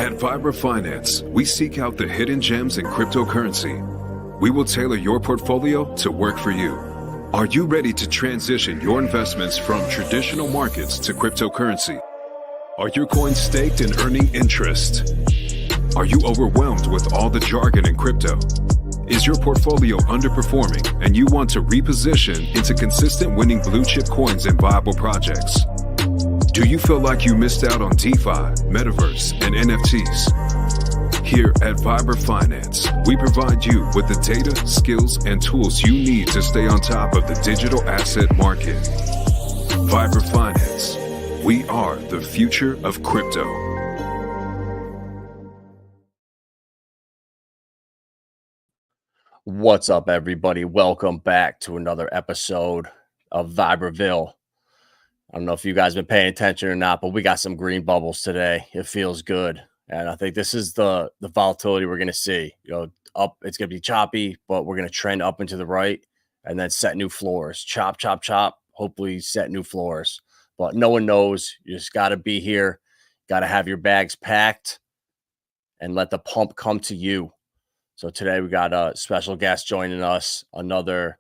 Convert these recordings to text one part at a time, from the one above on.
At Vibra Finance, we seek out the hidden gems in cryptocurrency. We will tailor your portfolio to work for you. Are you ready to transition your investments from traditional markets to cryptocurrency? Are your coins staked and earning interest? Are you overwhelmed with all the jargon in crypto? Is your portfolio underperforming and you want to reposition into consistent winning blue chip coins and viable projects? Do you feel like you missed out on DeFi, Metaverse, and NFTs? Here at Vibra Finance, we provide you with the data, skills, and tools you need to stay on top of the digital asset market. Vibra Finance. We are the future of crypto. What's up, everybody? Welcome back to another episode of Vibraville. I don't know if you guys been paying attention or not, but we got some green bubbles today. It feels good. And I think this is the volatility we're going to see. Up, it's going to be choppy, but we're going to trend up and to the right and then set new floors. Chop, chop, chop. Hopefully set new floors. But no one knows. You just got to be here. Got to have your bags packed and let the pump come to you. So today we got a special guest joining us, another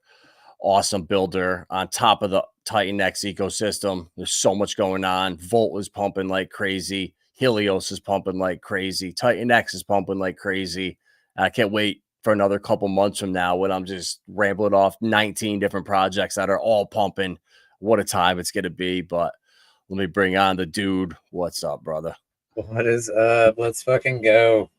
awesome builder on top of the Titan X ecosystem. There's so much going on. Volt is pumping like crazy. Helios is pumping like crazy. Titan X is pumping like crazy. I can't wait for another couple months from now when I'm just rambling off 19 different projects that are all pumping. What a time it's going to be. But let me bring on the dude. What's up, brother? What is up? Let's fucking go.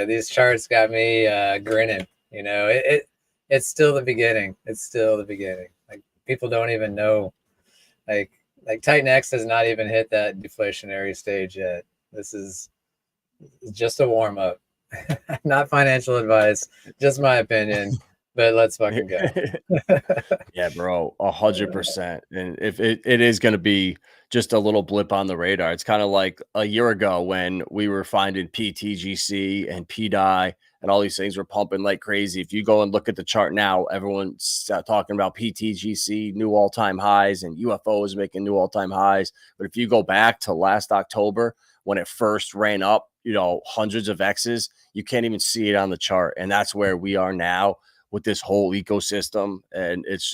These charts got me grinning. It's still the beginning. It's still the beginning. Like, people don't even know. Like Titan X has not even hit that deflationary stage yet. This is just a warm up. Not financial advice, just my opinion. But let's fucking go. Yeah, bro, 100%. And if it is going to be just a little blip on the radar, it's kind of like a year ago when we were finding PTGC and PDI and all these things were pumping like crazy. If you go and look at the chart now, everyone's talking about PTGC, new all-time highs, and UFOs making new all-time highs. But if you go back to last October when it first ran up, hundreds of X's, you can't even see it on the chart. And that's where we are now with this whole ecosystem. And it's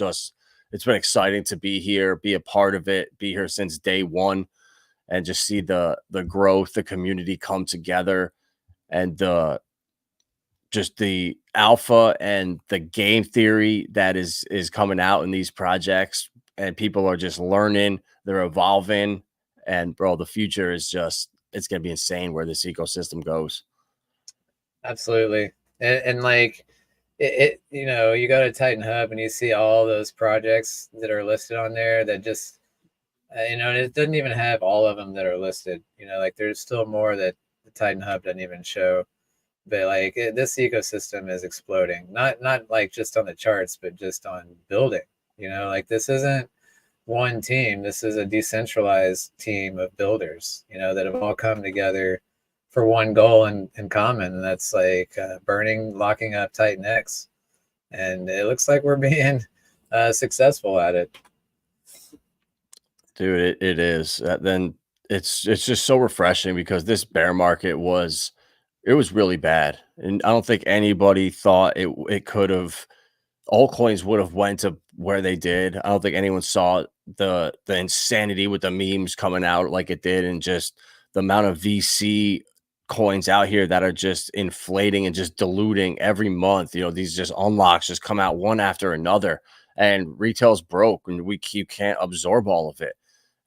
been exciting to be here, be a part of it, be here since day one, and just see the growth, the community come together, and just the alpha and the game theory that is coming out in these projects. And people are just learning, they're evolving. And bro, the future is it's going to be insane where this ecosystem goes. Absolutely. And like, you go to Titan Hub and you see all those projects that are listed on there that just, and it doesn't even have all of them that are listed. Like, there's still more that the Titan Hub doesn't even show. But like, this ecosystem is exploding. Not like just on the charts, but just on building. Like, this isn't one team. This is a decentralized team of builders. That have all come together for one goal in common, and that's like locking up Titan X. And it looks like we're being successful at it. Dude, it is. Then it's just so refreshing because this bear market was really bad. And I don't think anybody thought it could have, altcoins would have went to where they did. I don't think anyone saw the insanity with the memes coming out like it did, and just the amount of VC coins out here that are just inflating and just diluting every month. These just unlocks just come out one after another, and retail's broke, and you can't absorb all of it.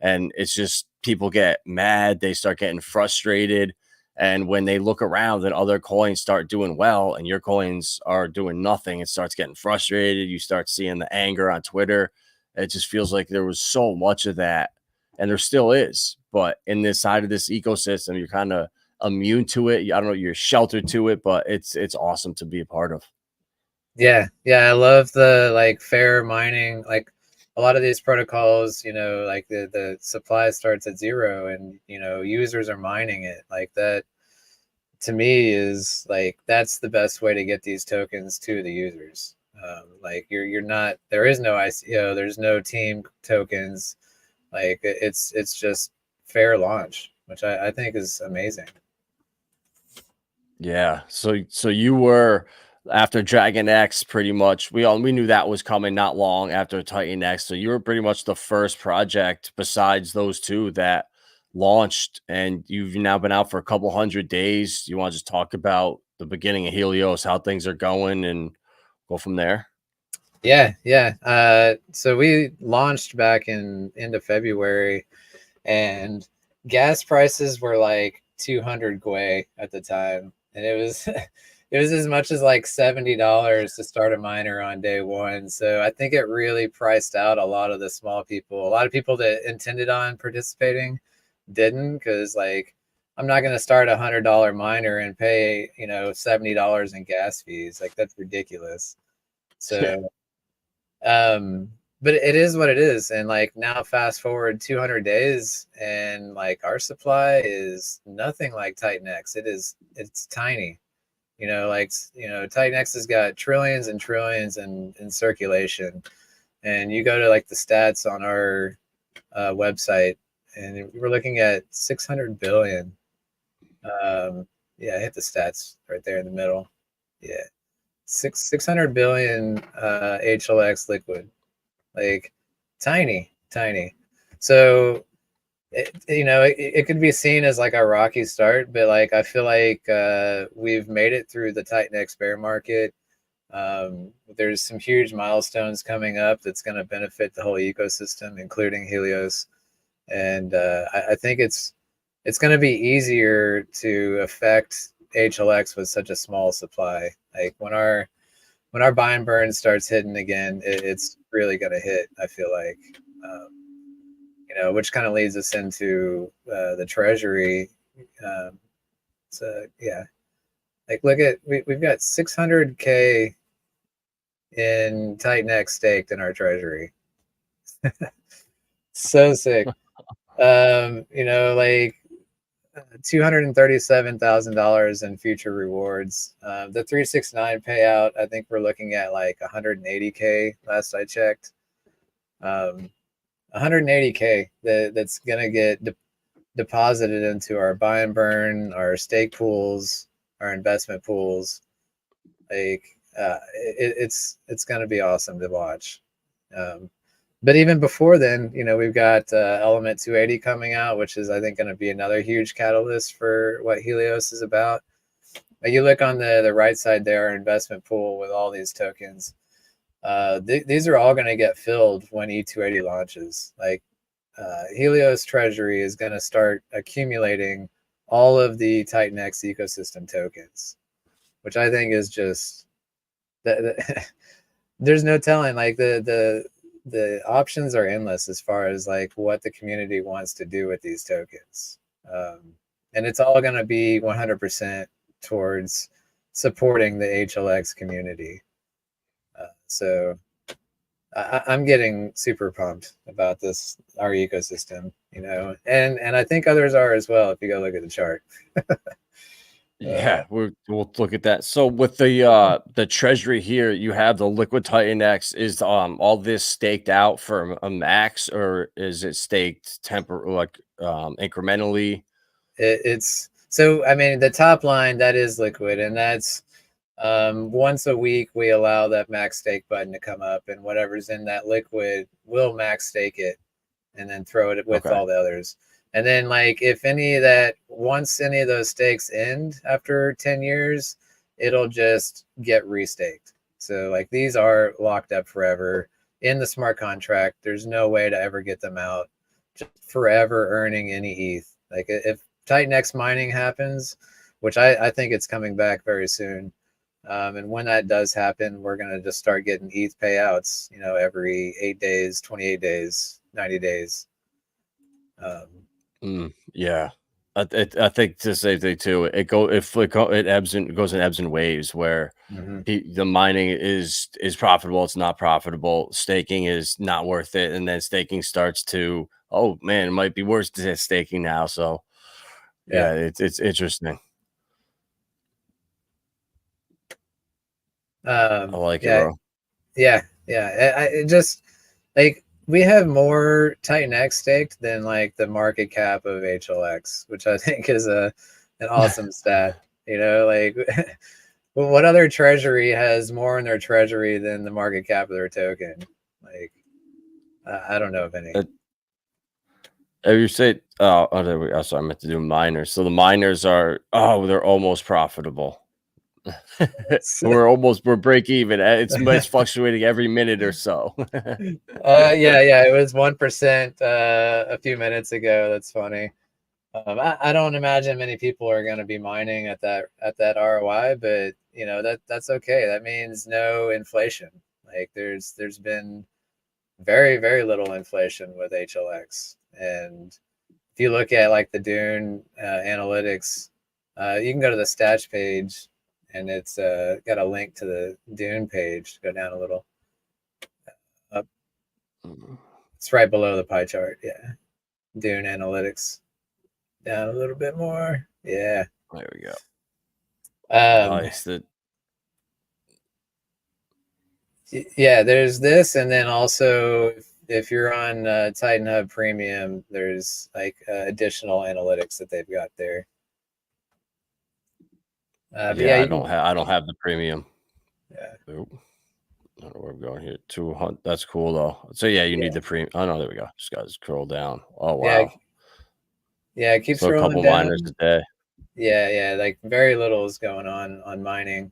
And it's just, people get mad, they start getting frustrated. And when they look around and other coins start doing well and your coins are doing nothing, it starts getting frustrated. You start seeing the anger on Twitter. It just feels like there was so much of that, and there still is. But in this side of this ecosystem, you're kind of immune to it. I don't know, you're sheltered to it, but it's awesome to be a part of. Yeah. I love the fair mining. Like, a lot of these protocols, like the supply starts at zero, and users are mining it. Like, that to me is like, that's the best way to get these tokens to the users. Like, you're not, there is no ICO, there's no team tokens. Like, it's just fair launch, which I think is amazing. Yeah. So you were after Dragon X pretty much we knew that was coming not long after Titan X. So you were pretty much the first project besides those two that launched, and you've now been out for a couple hundred days. You want to just talk about the beginning of Helios, how things are going, and go from there? Yeah, yeah. So we launched back in end of February, and gas prices were like 200 gwei at the time, and it was it was as much as like $70 to start a miner on day one. So I think it really priced out a lot of the small people. A lot of people that intended on participating didn't, because like I'm not going to start $100 miner and pay $70 in gas fees. Like that's ridiculous. Yeah. So but it is what it is. And like now fast forward 200 days and like our supply is nothing like Titan X. It's tiny. Titan X has got trillions and trillions in circulation. And you go to like the stats on our website, and we're looking at 600 billion. Yeah, I hit the stats right there in the middle. Yeah. 600 billion HLX liquid, like tiny. So it could be seen as like a rocky start, but like I feel like we've made it through the Titan X bear market. There's some huge milestones coming up that's going to benefit the whole ecosystem, including Helios. And I think it's going to be easier to affect HLX with such a small supply. Like when our buy and burn starts hitting again, it's really going to hit, I feel like. Which kind of leads us into the treasury. So yeah, like look at we've got 600K in Titan X staked in our treasury. So sick. Like $237,000 in future rewards. The 369 payout, I think we're looking at like 180K last I checked. 180K that's gonna get deposited into our buy and burn, our stake pools, our investment pools. Like it's gonna be awesome to watch. But even before then, we've got Element 280 coming out, which is I think going to be another huge catalyst for what Helios is about. You look on the right side there, our investment pool with all these tokens. These are all going to get filled when E280 launches. Like Helios Treasury is going to start accumulating all of the Titan X ecosystem tokens, which I think is just there's no telling. Like the options are endless as far as like what the community wants to do with these tokens, and it's all going to be 100% towards supporting the HLX community. So I'm getting super pumped about our ecosystem, and I think others are as well if you go look at the chart. Yeah, we'll look at that. So with the treasury here, you have the Liquid Titan X. Is all this staked out for a max, or is it staked incrementally? It's so I mean the top line that is liquid, and that's once a week we allow that max stake button to come up, and whatever's in that liquid will max stake it, and then throw it with Okay. all the others. And then like if once any of those stakes end after 10 years, it'll just get restaked. So like these are locked up forever in the smart contract. There's no way to ever get them out. Just forever earning any ETH. Like if Titan X mining happens, which I think it's coming back very soon. And when that does happen, we're going to just start getting ETH payouts, every 8 days, 28 days, 90 days. Yeah, I think the same thing too. It goes in ebbs and waves where the mining is profitable, it's not profitable. Staking is not worth it, and then staking starts to, oh man, it might be worse than staking now. So yeah, it's interesting. I like it, bro. Yeah. It just like we have more Titan X staked than like the market cap of HLX, which I think is an awesome stat. Like what other treasury has more in their treasury than the market cap of their token? Like, I don't know of any. You say, there we go. Sorry, I meant to do miners. So the miners are, they're almost profitable. we're break even. It's fluctuating every minute or so. Yeah, it was 1% a few minutes ago. That's funny. I don't imagine many people are going to be mining at that ROI, but that's okay. That means no inflation. Like there's been very, very little inflation with HLX. And if you look at like the Dune analytics, you can go to the stats page, and it's got a link to the Dune page. Go down a little. Up. It's right below the pie chart. Yeah, Dune analytics. Down a little bit more. Yeah. There we go. Nice. Yeah, there's this, and then also if you're on Titan Hub Premium, there's like additional analytics that they've got there. I don't have the premium. Yeah. Oop. I don't know where I'm going here. 200. That's cool though. So yeah, you need the premium. Oh no, there we go. Just got to scroll down. Oh wow. Yeah, it keeps so a couple down. miners a day. Yeah, like very little is going on mining.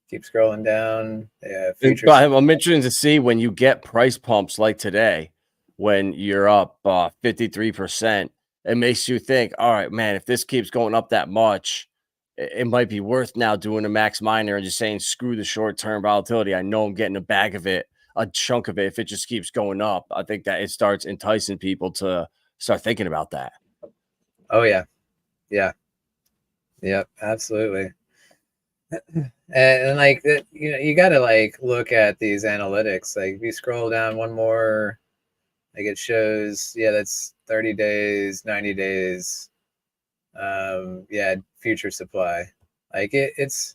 Keep scrolling down. Yeah, I'm interested to see when you get price pumps like today, when you're up 53%. It makes you think, all right, man, if this keeps going up that much, it might be worth now doing a max miner and just saying, screw the short-term volatility. I know I'm getting a bag of it, a chunk of it. If it just keeps going up, I think that it starts enticing people to start thinking about that. Oh yeah. Yep, absolutely. And like you got to like look at these analytics. Like if you scroll down one more, like it shows, that's 30 days, 90 days. Future supply. Like it's,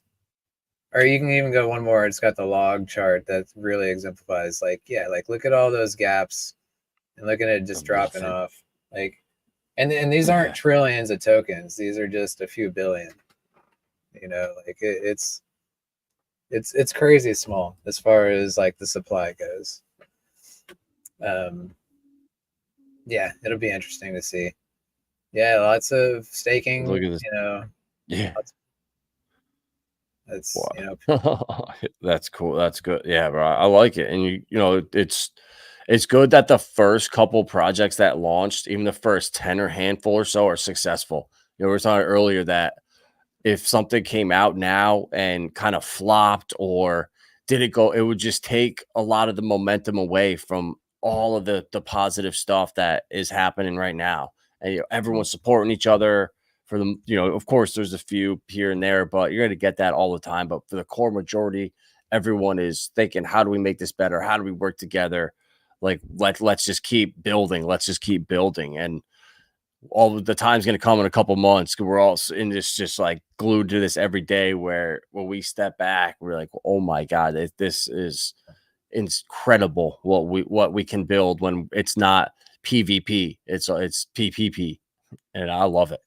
or you can even go one more. It's got the log chart that really exemplifies. Like look at all those gaps, and look at it just dropping off. Like, and these aren't trillions of tokens. These are just a few billion. Like it's crazy small as far as like the supply goes. It'll be interesting to see. Yeah, lots of staking. Look at this. Yeah. That's that's cool. That's good. Yeah, bro. I like it. And it's good that the first couple projects that launched, even the first 10 or handful or so, are successful. We were talking earlier that if something came out now and kind of flopped or didn't go, it would just take a lot of the momentum away from all of the positive stuff that is happening right now. And everyone's supporting each other. For them, of course, there's a few here and there, but you're going to get that all the time. But for the core majority, everyone is thinking, how do we make this better? How do we work together? Like, let's just keep building. Let's just keep building. And all of the time's going to come in a couple months. We're all in this, just like glued to this every day, where when we step back, we're like, oh my God, this is incredible what we can build when it's not PvP. It's PPP. And I love it.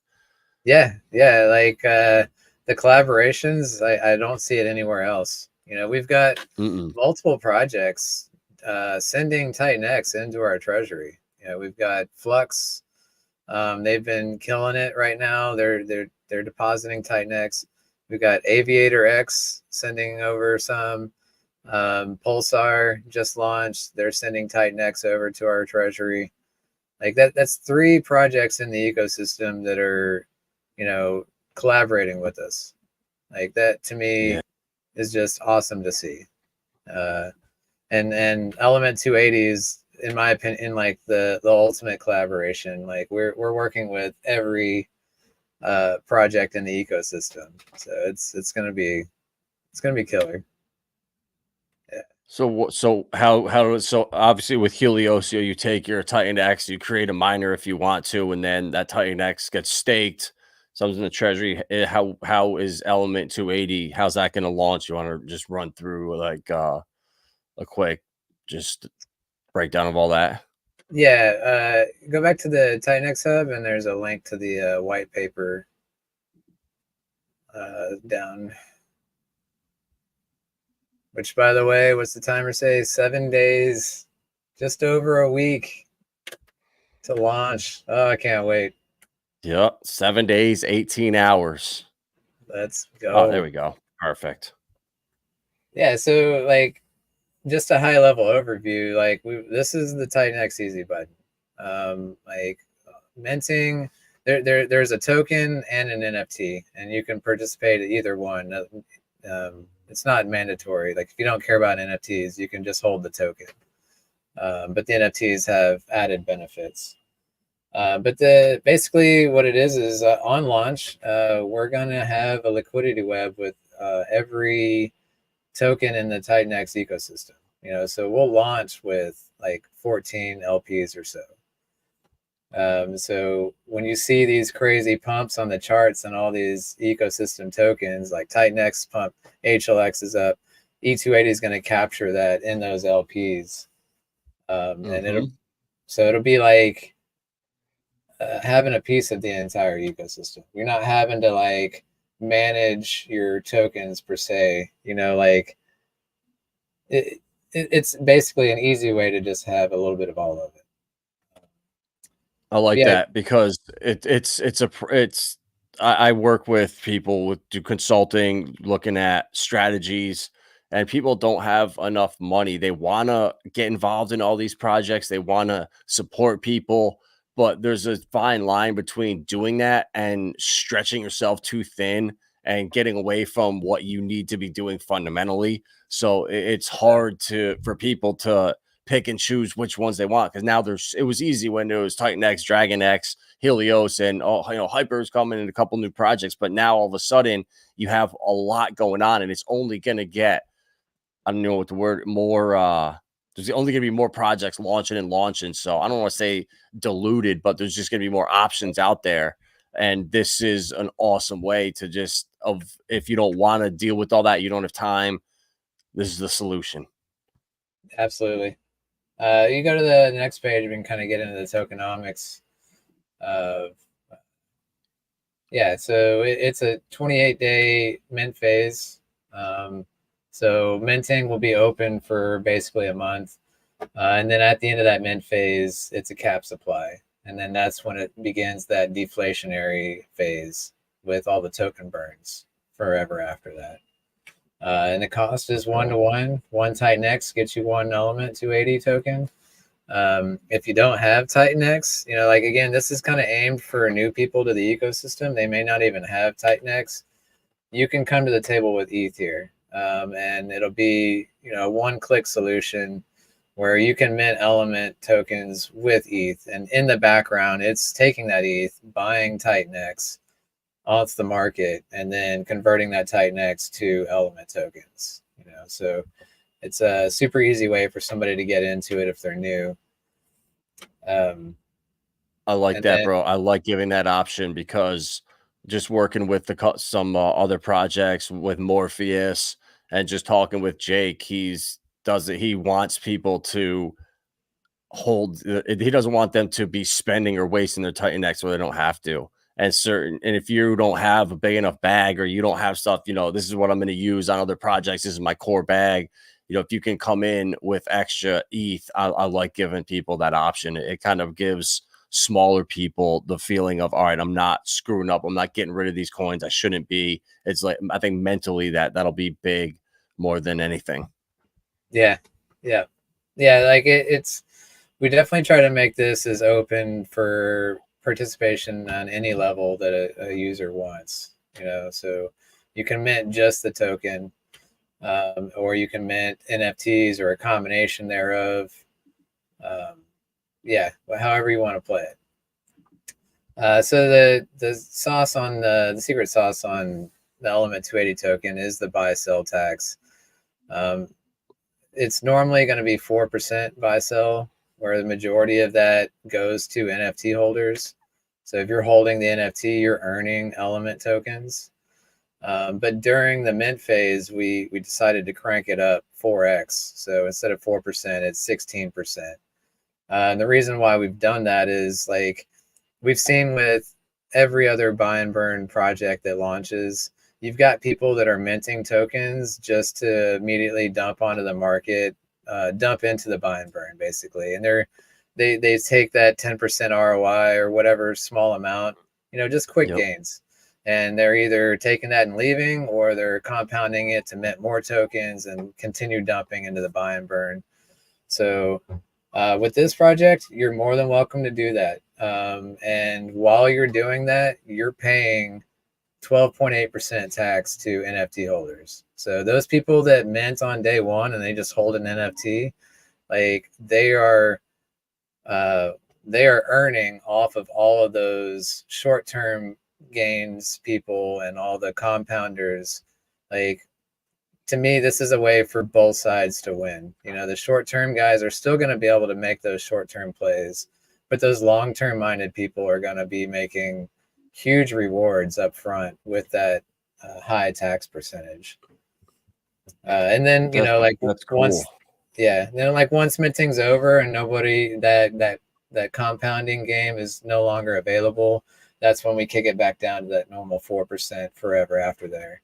Yeah. Like the collaborations, I don't see it anywhere else. We've got multiple projects sending Titan X into our treasury. We've got Flux. They've been killing it right now. They're depositing Titan X. We've got Aviator X sending over some. Pulsar just launched. They're sending Titan X over to our treasury. Like that's 3 projects in the ecosystem that are collaborating with us. Like that to me is just awesome to see. And Element 280 is, in my opinion, like the ultimate collaboration. Like we're working with every project in the ecosystem, so it's gonna be killer. Yeah. So obviously with Helios, you take your Titan X, you create a miner if you want to, and then that Titan X gets staked. Some's in the treasury. How is Element 280? How's that going to launch? You want to just run through like a quick just breakdown of all that? Yeah, go back to the Titan X hub, and there's a link to the white paper. down. Which, by the way, what's the timer say? 7 days, just over a week to launch. Oh, I can't wait. Yep. 7 days, 18 hours. Let's Oh, there go. we go. Perfect. Yeah, so like just a high level overview, like this is the Titan X Easy button. Like minting, there's a token and an NFT, and you can participate at either one. It's not mandatory. Like if you don't care about NFTs, you can just hold the token. But the NFTs have added benefits. But basically what it is on launch, we're gonna have a liquidity web with every token in the Titan X ecosystem. So we'll launch with like 14 LPs or so. So when you see these crazy pumps on the charts and all these ecosystem tokens, like Titan X pump, HLX is up, E280 is going to capture that in those LPs, and it'll be like having a piece of the entire ecosystem. You're not having to like manage your tokens per se. Like it's basically an easy way to just have a little bit of all of it. I like Yeah, that because I work with people with do consulting, looking at strategies, and people don't have enough money. They want to get involved in all these projects. They want to support people, but there's a fine line between doing that and stretching yourself too thin and getting away from what you need to be doing fundamentally. So it's hard for people to pick and choose which ones they want, because now it was easy when there was Titan X, Dragon X, Helios, and Hyper's coming in a couple new projects. But now all of a sudden you have a lot going on, and it's only going to get, I don't know what the word, more. There's only going to be more projects launching and launching. So I don't want to say diluted, but there's just going to be more options out there. And this is an awesome way to if you don't want to deal with all that, you don't have time, this is the solution. absolutely. You go to the next page, we can kind of get into the tokenomics of, so it's a 28-day mint phase. So minting will be open for basically a month. And then at the end of that mint phase, it's a cap supply. And then that's when it begins that deflationary phase with all the token burns forever after that. And the cost is 1-to-1. One Titan X gets you one element 280 token. If you don't have Titan X, like again, this is kind of aimed for new people to the ecosystem. They may not even have Titan X. You can come to the table with ETH here, and it'll be a one-click solution where you can mint element tokens with ETH, and in the background, it's taking that ETH, buying Titan X off the market, and then converting that Titan X to element tokens. So it's a super easy way for somebody to get into it if they're new. I like that, bro. I like giving that option because just working with some other projects with Morpheus and just talking with Jake, he wants people to hold. He doesn't want them to be spending or wasting their Titan X where they don't have to. And if you don't have a big enough bag, or you don't have stuff, this is what I'm going to use on other projects, this is my core bag. If you can come in with extra ETH, I like giving people that option. It kind of gives smaller people the feeling of, all right, I'm not screwing up, I'm not getting rid of these coins I shouldn't be. It's like, I think mentally that'll be big more than anything. Yeah. Like we definitely try to make this as open for participation on any level that a user wants. So you can mint just the token, or you can mint NFTs or a combination thereof. However you want to play it. So the sauce on the secret sauce on the element 280 token is the buy sell tax. It's normally going to be 4% buy sell, where the majority of that goes to NFT holders. So if you're holding the NFT, you're earning element tokens. But during the mint phase, we decided to crank it up 4x. So instead of 4%, it's 16%. And the reason why we've done that is, like we've seen with every other buy and burn project that launches, you've got people that are minting tokens just to immediately dump onto the market, dump into the buy and burn basically. And they take that 10% ROI or whatever small amount, just quick gains. And they're either taking that and leaving, or they're compounding it to mint more tokens and continue dumping into the buy and burn. So with this project, you're more than welcome to do that. And while you're doing that, you're paying 12.8% tax to NFT holders. So those people that mint on day one and they just hold an NFT, like they are earning off of all of those short-term gains people and all the compounders. Like, to me, this is a way for both sides to win. The short-term guys are still going to be able to make those short-term plays, but those long-term minded people are going to be making huge rewards up front with that high tax percentage. And then, that's cool. Once minting's over and nobody that compounding game is no longer available, that's when we kick it back down to that normal 4% forever after there.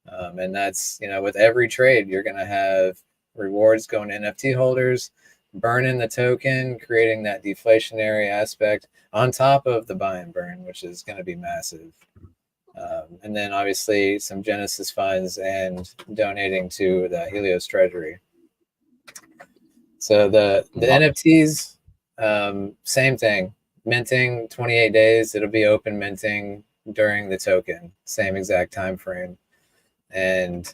And that's, with every trade, you're going to have rewards going to NFT holders, burning the token, creating that deflationary aspect on top of the buy and burn, which is going to be massive. And then obviously some Genesis funds and donating to the Helios treasury. So the NFTs, same thing, minting 28 days. It'll be open minting during the token, same exact time frame. And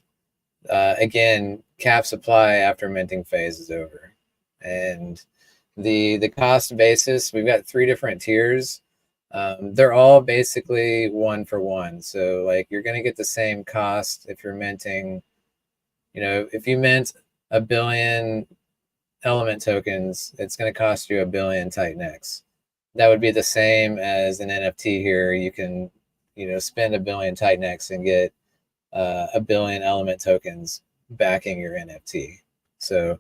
again, cap supply after minting phase is over. And the cost basis, we've got 3 different tiers. They're all basically 1 for 1. So like you're going to get the same cost if you're minting, if you mint 1 billion element tokens, it's going to cost you 1 billion Titan X. That would be the same as an NFT here. You can, spend 1 billion Titan X and get 1 billion element tokens backing your NFT. So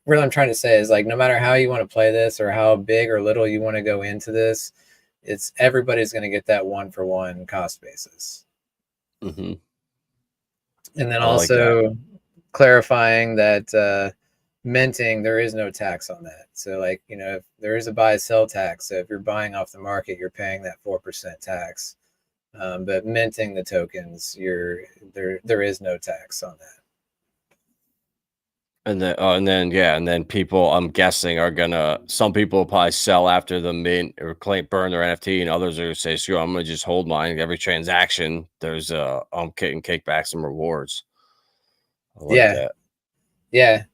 what I'm trying to say is, like, no matter how you want to play this or how big or little you want to go into this, everybody's going to get that 1 for 1 cost basis. Mm-hmm. And then also clarifying that minting, there is no tax on that. So like, if there is a buy sell tax, so if you're buying off the market, you're paying that 4% tax. But minting the tokens, there is no tax on that. And then people, I'm guessing, some people will probably sell after the mint or burn their NFT, and others are going to say, "Screw, I'm going to just hold mine." Every transaction, there's I'm getting kickbacks some rewards. I like that. Yeah.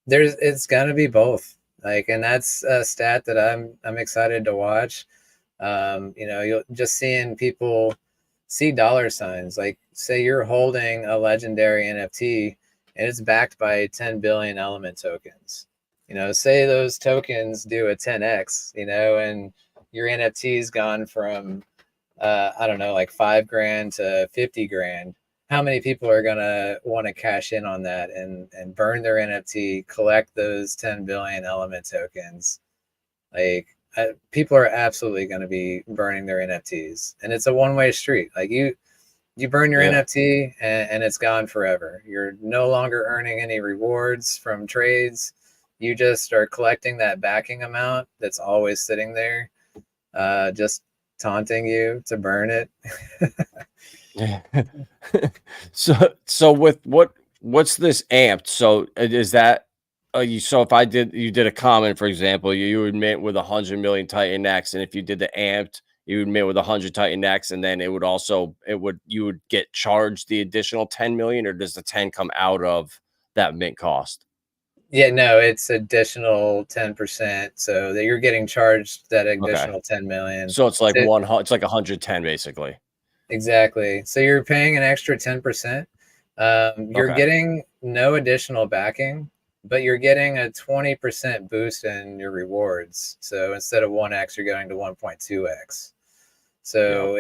It's gonna be both. Like, and that's a stat that I'm excited to watch. You'll just seeing people see dollar signs. Like, say you're holding a legendary NFT and it's backed by 10 billion element tokens. Say those tokens do a 10x, and your NFT's gone from I don't know, like $5,000 to 50,000. How many people are gonna want to cash in on that and burn their NFT, collect those 10 billion element tokens? Like, people are absolutely going to be burning their NFTs, and it's a one-way street. Like, you burn your NFT and it's gone forever. You're no longer earning any rewards from trades. You just are collecting that backing amount that's always sitting there, just taunting you to burn it. Yeah. So with what's this amped? So is that so if you did a comment, for example, you would mint with 100 million Titan X, and if you did the amped, you would mint with 100 Titan X, and then you would get charged the additional 10 million, or does the 10 come out of that mint cost? Yeah, no, it's additional 10%, so that you're getting charged that additional 10 million. So it's like it's like 110 basically. Exactly. So you're paying an extra 10%. You're getting no additional backing, but you're getting a 20% boost in your rewards. So instead of 1x, you're going to 1.2x. So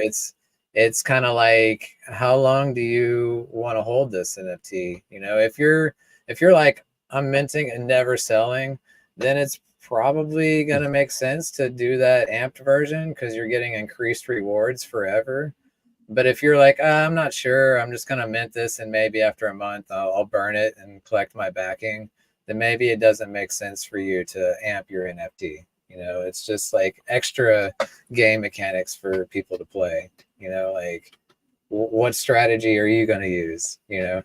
it's kind of like, how long do you want to hold this NFT? If you're like, I'm minting and never selling, then it's probably going to make sense to do that amped version, because you're getting increased rewards forever. But if you're like, I'm not sure, I'm just going to mint this and maybe after a month I'll burn it and collect my backing, then maybe it doesn't make sense for you to amp your NFT. It's just like extra game mechanics for people to play. Like what strategy are you going to use? Yeah,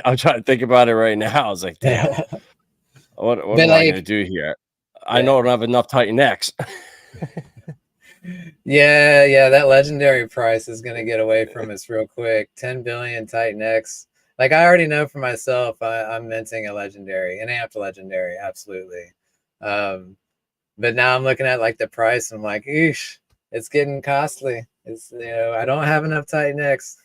I'm trying to think about it right now. I was like, damn, what am I going to do here? I know I don't have enough Titan X. Yeah, that legendary price is going to get away from us real quick. 10 billion Titan X. Like I already know for myself, I'm minting a legendary, an amped legendary, absolutely. But now I'm looking at like the price. And I'm like, eesh, it's getting costly. It's I don't have enough Titan X.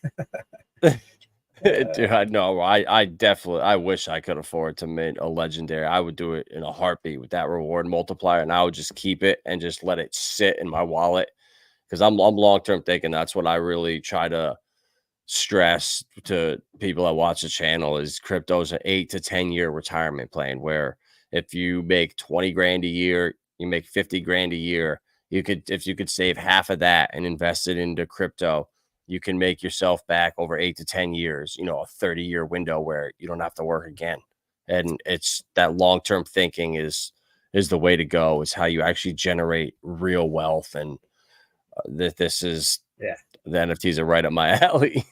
Dude, I know. I definitely, I wish I could afford to mint a legendary. I would do it in a heartbeat with that reward multiplier, and I would just keep it and just let it sit in my wallet because I'm long term thinking. That's what I really try to stress to people that watch the channel is crypto's an 8 to 10 year retirement plan where if you make 20 grand a year, you make 50 grand a year, if you could save half of that and invest it into crypto, you can make yourself back over 8 to 10 years, a 30-year window where you don't have to work again. And it's that long-term thinking is the way to go, is how you actually generate real wealth. And this is the NFTs are right up my alley.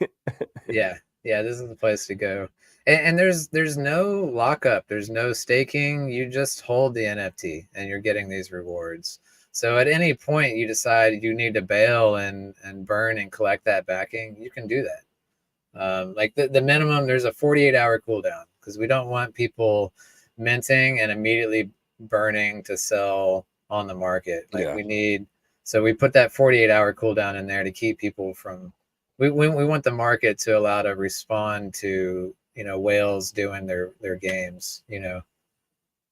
Yeah, this is the place to go. And there's no lockup, there's no staking. You just hold the NFT and you're getting these rewards. So at any point you decide you need to bail and burn and collect that backing, you can do that. Like the minimum, there's a 48-hour cooldown because we don't want people minting and immediately burning to sell on the market. Like so we put that 48-hour cooldown in there to keep people from. We want the market to allow to respond to whales doing their games.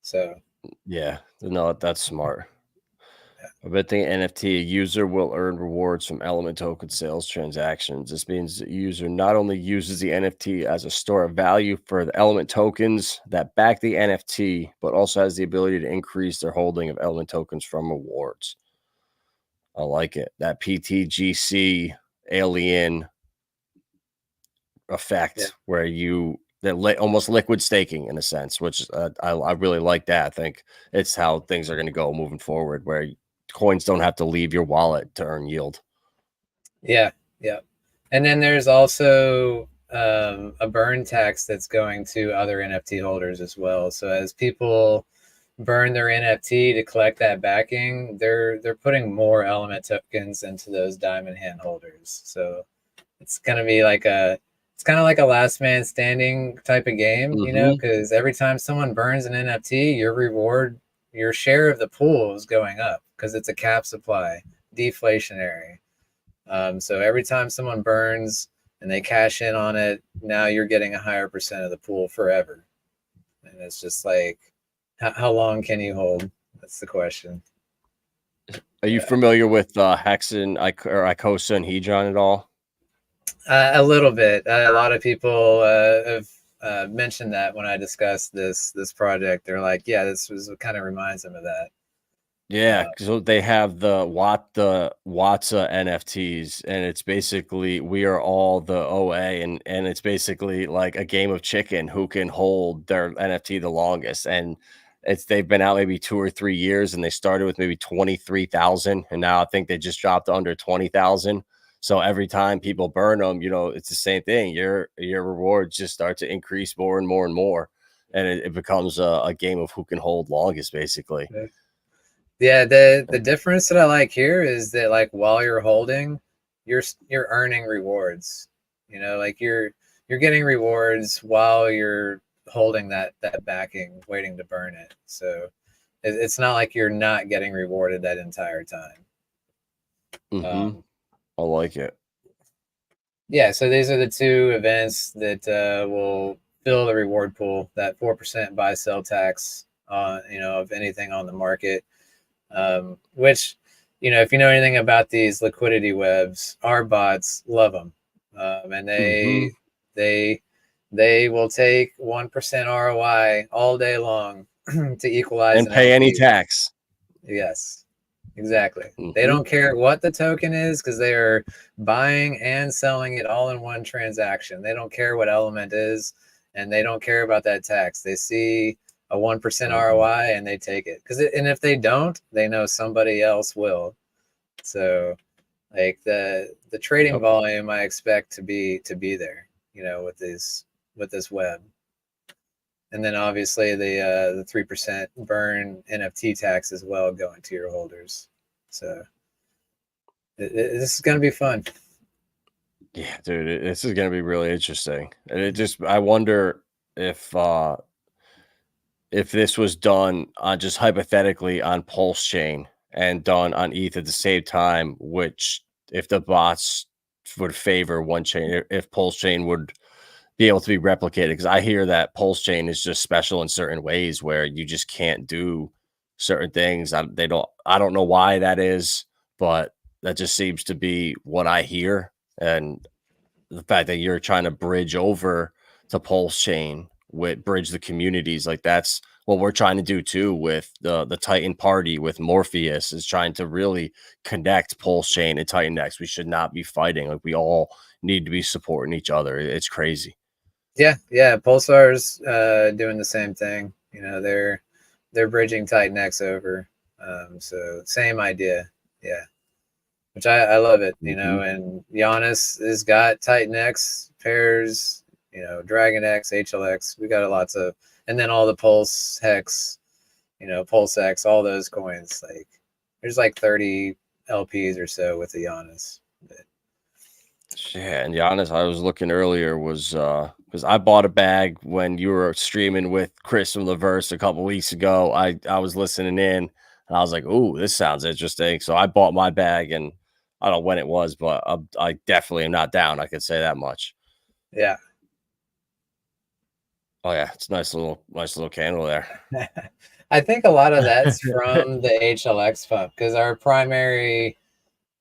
So yeah, no, that's smart. I bet the NFT, a user will earn rewards from element token sales transactions. This means the user not only uses the NFT as a store of value for the element tokens that back the NFT, but also has the ability to increase their holding of element tokens from rewards. I like it. That PTGC alien effect where almost liquid staking in a sense, which I really like that. I think it's how things are going to go moving forward, where coins don't have to leave your wallet to earn yield. Yeah. And then there's also a burn tax that's going to other NFT holders as well. So as people burn their NFT to collect that backing, they're putting more element tokens into those diamond hand holders. So it's going to be it's kind of like a last man standing type of game, because every time someone burns an NFT, your share of the pool is going up because it's a cap supply, deflationary. So every time someone burns and they cash in on it, now you're getting a higher percent of the pool forever. And it's just like, how long can you hold? That's the question. Are you familiar with Hexen or Icosa and Hedron at all? A little bit. A lot of people have mentioned that when I discussed this project. They're like, yeah, this kind of reminds them of that. Yeah, so they have the Watsa NFTs, and it's basically we are all the OA, and it's basically like a game of chicken who can hold their NFT the longest. And they've been out maybe 2 or 3 years, and they started with maybe 23,000, and now I think they just dropped to under 20,000. So every time people burn them, it's the same thing. Your rewards just start to increase more and more and more, and it becomes a game of who can hold longest, basically. Yeah, the difference that I like here is that like while you're holding, you're earning rewards. Like you're getting rewards while you're holding that backing, waiting to burn it. So it's not like you're not getting rewarded that entire time. I like it. Yeah, so these are the two events that will fill the reward pool, that 4% buy sell tax of anything on the market. Which, if you know anything about these liquidity webs, our bots love them. And they will take 1% ROI all day long to equalize and pay any tax. Yes. Exactly. They don't care what the token is because they are buying and selling it all in one transaction. They don't care what element is, and they don't care about that tax. They see a 1% ROI and they take it. And if they don't, they know somebody else will. So like the trading volume I expect to be there, with this web. And then obviously the 3% burn NFT tax as well going to your holders. So this is going to be fun. Yeah, dude, this is going to be really interesting. And I wonder if this was done on just hypothetically on Pulse Chain and done on ETH at the same time, which if the bots would favor one chain, if Pulse Chain would be able to be replicated, because I hear that Pulse Chain is just special in certain ways where you just can't do certain things. I don't know why that is, but that just seems to be what I hear. And the fact that you're trying to bridge over to Pulse Chain with bridge the communities, like that's what we're trying to do too with the Titan party with Morpheus, is trying to really connect Pulse Chain and Titan X. We should not be fighting. Like we all need to be supporting each other. It's crazy. Yeah, Pulsar's doing the same thing. They're bridging Titan X over. So same idea. Yeah. Which I love it, and Janus has got Titan X pairs, Dragon X, HLX. We got lots of, and then all the Pulse Hex, Pulse X, all those coins. Like there's like 30 LPs or so with the Janus. Yeah, and Janus, I was looking earlier, was because I bought a bag when you were streaming with Chris from the Verse a couple weeks ago. I was listening in and I was like, "Ooh, this sounds interesting." So I bought my bag, and I don't know when it was, but I definitely am not down. I could say that much. Yeah. Oh yeah, it's a nice little candle there. I think a lot of that's from the HLX pump because our primary.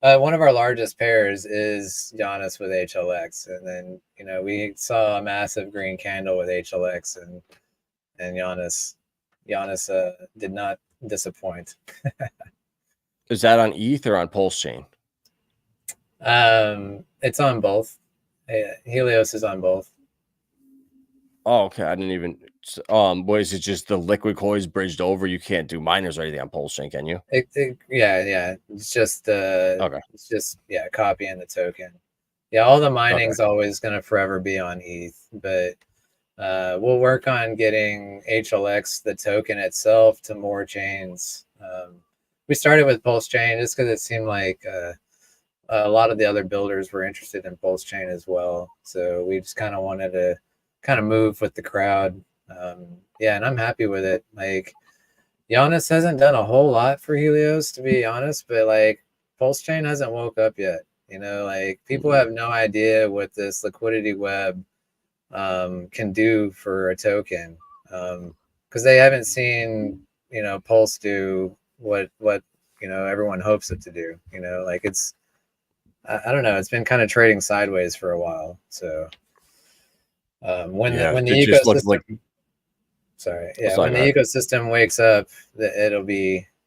One of our largest pairs is Janus with HLX, and then we saw a massive green candle with HLX, and Janus did not disappoint. Is that on ETH or on Pulse Chain? It's on both. Helios is on both. Oh, okay. I didn't even. What is it? Just the liquid coins bridged over? You can't do miners or anything on Pulse Chain, can you? Yeah. It's just Okay. It's just copying the token. Yeah, all the mining's always gonna forever be on ETH, but we'll work on getting HLX, the token itself, to more chains. We started with Pulse Chain just because it seemed like a lot of the other builders were interested in Pulse Chain as well. So we just kind of wanted to kind of move with the crowd. And I'm happy with it. Like Janus hasn't done a whole lot for Helios, to be honest, but like Pulse Chain hasn't woke up yet. Like people have no idea what this liquidity web can do for a token, because they haven't seen Pulse do what everyone hopes it to do. Like it's, I don't know, it's been kind of trading sideways for a while. So when the ecosystem, when the ecosystem wakes up,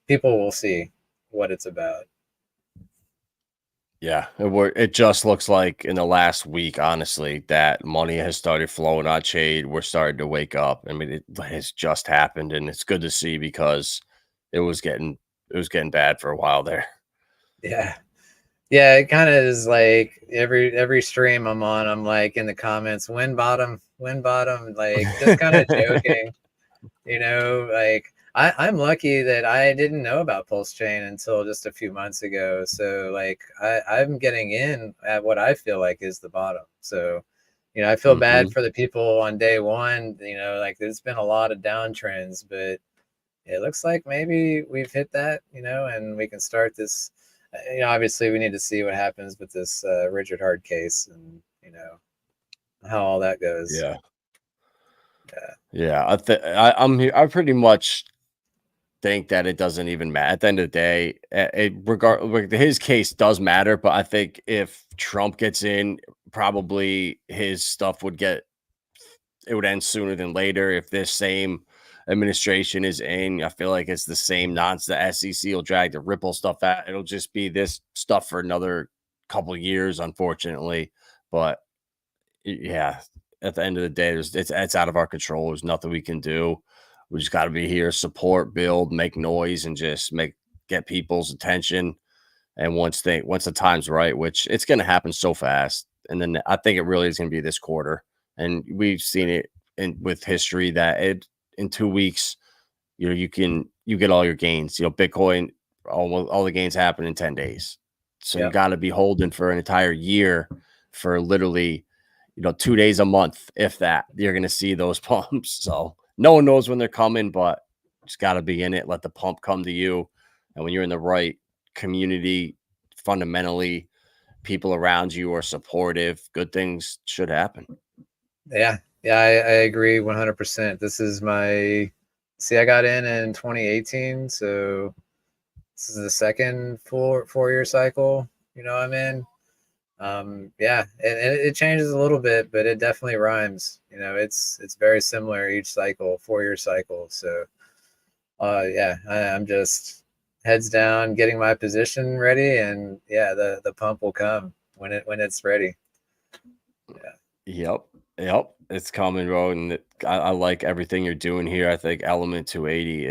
people will see what it's about. Yeah, it just looks like in the last week, honestly, that money has started flowing on Shade. We're starting to wake up. I mean, it has just happened, and it's good to see because it was getting bad for a while there. Yeah, it kind of is like every stream I'm on, I'm like in the comments, win bottom, like just kind of joking, like I'm lucky that I didn't know about Pulse Chain until just a few months ago. So like I'm getting in at what I feel like is the bottom. So, I feel bad for the people on day one, like there's been a lot of downtrends, but it looks like maybe we've hit that, and we can start this. Obviously we need to see what happens with this Richard Hart case and, how all that goes. Yeah. I pretty much think that it doesn't even matter at the end of the day. His case does matter, but I think if Trump gets in, probably his stuff would end sooner than later. If this same administration is in. I feel like it's the same nonsense. The SEC will drag the Ripple stuff out. It'll just be this stuff for another couple of years, unfortunately. But yeah, at the end of the day, it's out of our control. There's nothing we can do. We just got to be here, support, build, make noise, and just get people's attention. And once the time's right, which it's going to happen so fast, and then I think it really is going to be this quarter. And we've seen it with history that in 2 weeks, you get all your gains. Bitcoin, all the gains happen in 10 days. So you got to be holding for an entire year for literally 2 days a month, if that. You're going to see those pumps. So no one knows when they're coming, but just got to be in it. Let the pump come to you. And when you're in the right community, fundamentally, people around you are supportive, good things should happen. Yeah, I agree 100%. This is I got in 2018, so this is the second four-year cycle, I'm in. Yeah, it changes a little bit, but it definitely rhymes. It's very similar each cycle, 4-year cycle. So, yeah, I'm just heads down, getting my position ready, and yeah, the pump will come when it's ready. Yeah. Yep. It's coming, bro. And I like everything you're doing here. I think Element 280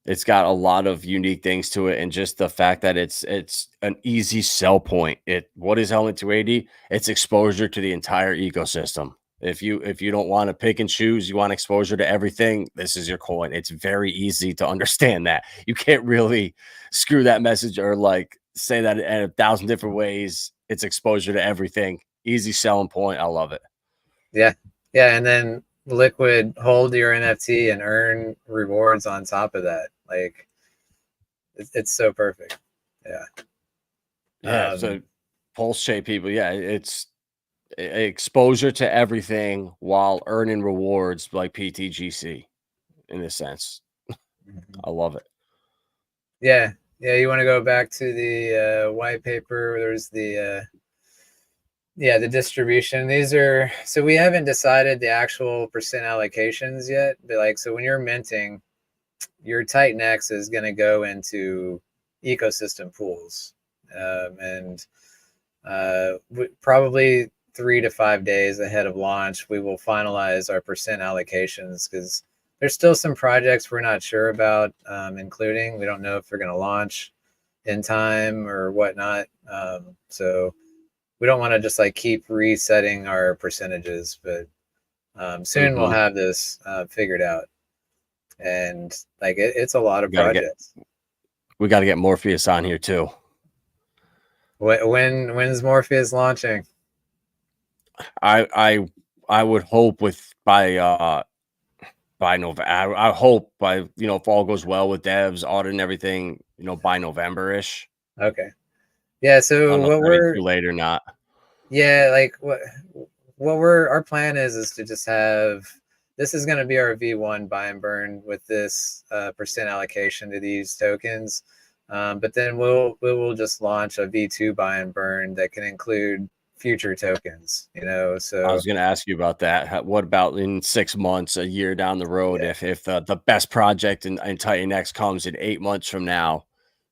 it's got a lot of unique things to it, and just the fact that it's an easy sell point. What is Element 280? It's exposure to the entire ecosystem. If you don't want to pick and choose, you want exposure to everything, this is your coin. It's very easy to understand that. You can't really screw that message or say that in 1,000 different ways. It's exposure to everything. Easy selling point. I love it. Yeah. And then liquid, hold your NFT and earn rewards on top of that. It's so perfect. Yeah. So pulse shape people. Yeah. It's exposure to everything while earning rewards like PTGC in a sense. I love it. Yeah. You want to go back to the white paper. There's the distribution. So we haven't decided the actual percent allocations yet, but so when you're minting, your Titan X is going to go into ecosystem pools. And probably 3 to 5 days ahead of launch, we will finalize our percent allocations, because there's still some projects we're not sure about including. We don't know if they're going to launch in time or whatnot. So we don't want to just keep resetting our percentages, but soon we'll have this figured out. And it's a lot of projects. We got to get Morpheus on here too. When's Morpheus launching? I would hope by November. I hope by if all goes well with devs, audit, and everything, by November-ish. Okay. Yeah. So what we're too late or not. Yeah, our plan is to just have, this is going to be our V1 buy and burn with this percent allocation to these tokens. But then we will just launch a V2 buy and burn that can include future tokens, so I was going to ask you about that. What about in 6 months, a year down the road, if the best project in Titan X comes in 8 months from now,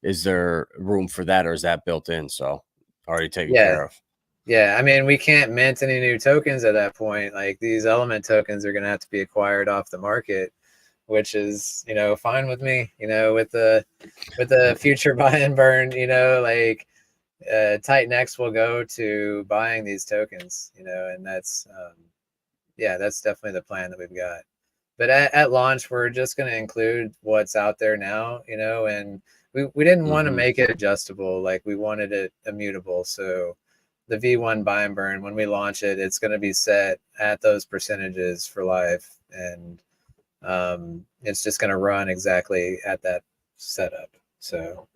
is there room for that, or is that built in? So already taken care of. Yeah, I mean, we can't mint any new tokens at that point. These element tokens are going to have to be acquired off the market, which is, fine with me, with the future buy and burn, Titan X will go to buying these tokens, and that's, that's definitely the plan that we've got. But at launch, we're just going to include what's out there now, and we didn't want to make it adjustable. We wanted it immutable. So the V1 buy and burn, when we launch it, it's going to be set at those percentages for life. And it's just going to run exactly at that setup. So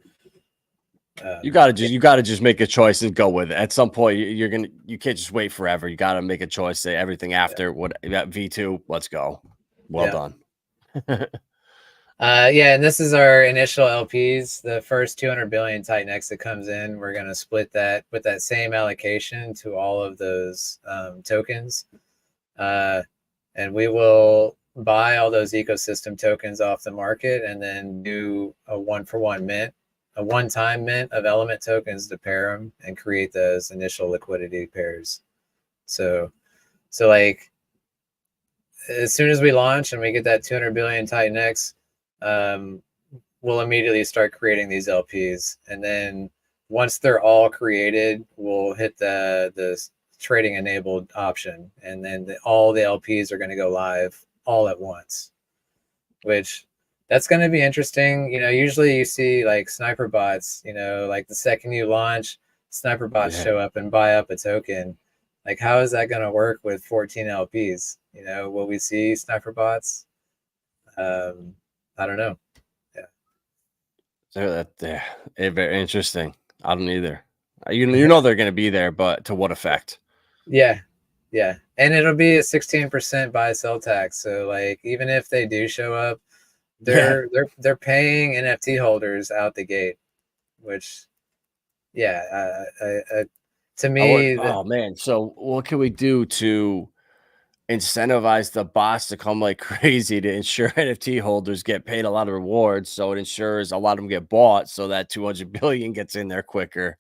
you got to just make a choice and go with it. At some point, you can't just wait forever. You got to make a choice, say everything after what V2, let's go. Well done. And this is our initial LPs. The first 200 billion Titan X that comes in, we're going to split that with that same allocation to all of those tokens. and we will buy all those ecosystem tokens off the market and then do a one-for-one mint, a one-time mint of element tokens to pair them and create those initial liquidity pairs. So like as soon as we launch and we get that 200 billion Titan X, we'll immediately start creating these LPs. And then once they're all created, we'll hit the trading enabled option. And then all the LPs are going to go live all at once, which that's going to be interesting. You know, usually you see like sniper bots, you know, like the second you launch, sniper bots show up and buy up a token. Like, how is that going to work with 14 LPs? You know, will we see sniper bots? I don't know. Very interesting. I don't either. You know they're going to be there, but to what effect? Yeah, and it'll be a 16% buy sell tax. So like, even if they do show up, they're paying NFT holders out the gate, which to me, oh man. So what can we do to incentivize the bots to come like crazy to ensure NFT holders get paid a lot of rewards, so it ensures a lot of them get bought, so that 200 billion gets in there quicker?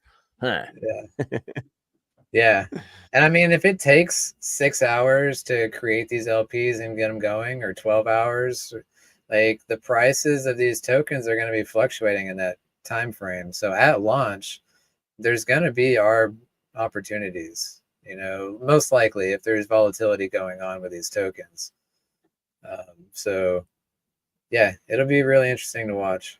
Yeah. And I mean, if it takes 6 hours to create these LPs and get them going, or 12 hours, like the prices of these tokens are going to be fluctuating in that time frame. So at launch, there's going to be our opportunities, you know, most likely if there's volatility going on with these tokens. So yeah, it'll be really interesting to watch.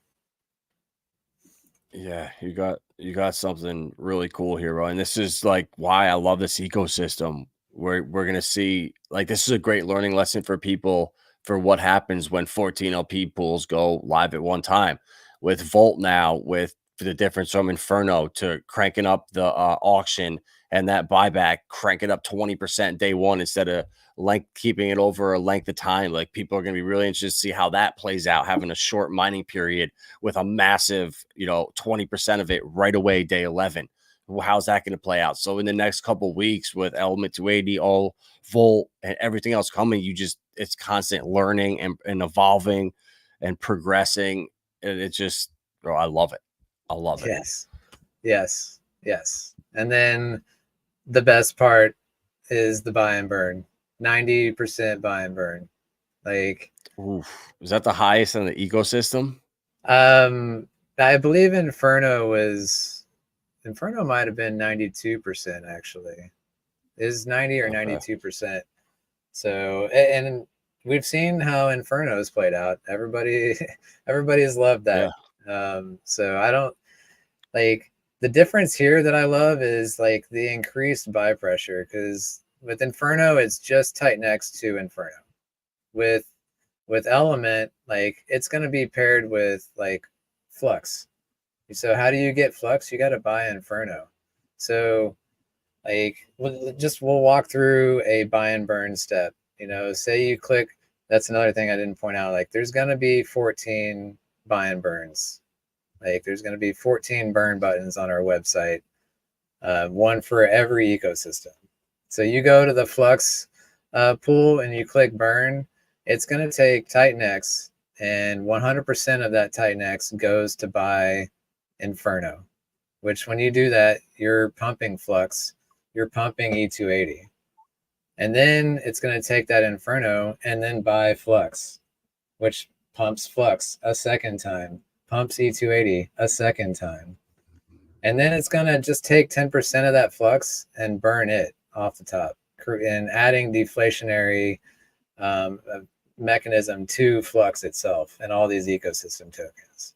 Yeah, you got something really cool here, bro. And this is like why I love this ecosystem. We're gonna see, like, this is a great learning lesson for people for what happens when 14 LP pools go live at one time. With Volt now, with the difference from Inferno to cranking up the auction and that buyback, crank it up 20% day one instead of keeping it over a length of time. Like, people are gonna be really interested to see how that plays out, having a short mining period with a massive, 20% of it right away, day 11. Well, how's that going to play out? So in the next couple of weeks with Element 280, all Volt and everything else coming, it's constant learning and evolving and progressing. And it's just, bro, I love it. I love it. Yes. And then the best part is the buy and burn. 90% buy and burn. Like, oof. Is that the highest in the ecosystem? I believe Inferno might have been 92% actually. Is 90 or 92%. So, and we've seen how Inferno's played out. Everybody has loved that. Yeah. So I don't like the difference here that I love is like the increased buy pressure, because with Inferno it's just tight next to Inferno. With Element, like it's going to be paired with like Flux. So how do you get Flux? You got to buy Inferno. So like we'll walk through a buy and burn step. You know, say you click. That's another thing I didn't point out. Like there's going to be 14 buy and burns. Like there's going to be 14 burn buttons on our website, one for every ecosystem. So you go to the Flux pool and you click burn. It's going to take Titan X, and 100% of that Titan X goes to buy Inferno, which when you do that, you're pumping Flux, you're pumping E280. And then it's going to take that Inferno and then buy Flux, which pumps Flux a second time, pumps E280 a second time. And then it's going to just take 10% of that Flux and burn it off the top, and adding deflationary mechanism to Flux itself and all these ecosystem tokens.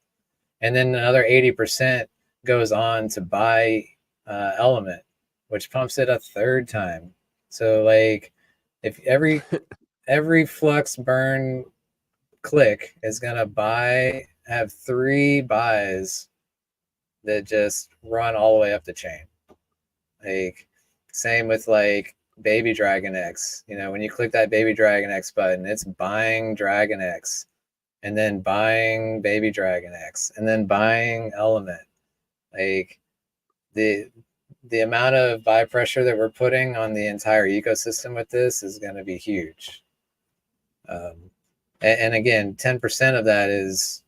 And then another 80% goes on to buy Element, which pumps it a third time. So like if every Flux burn click is gonna have 3 buys that just run all the way up the chain. Like same with like Baby Dragon X. You know, when you click that Baby Dragon X button, it's buying Dragon X, and then buying Baby Dragon X, and then buying Element. Like the amount of buy pressure that we're putting on the entire ecosystem with this is going to be huge. And again, 10% of that is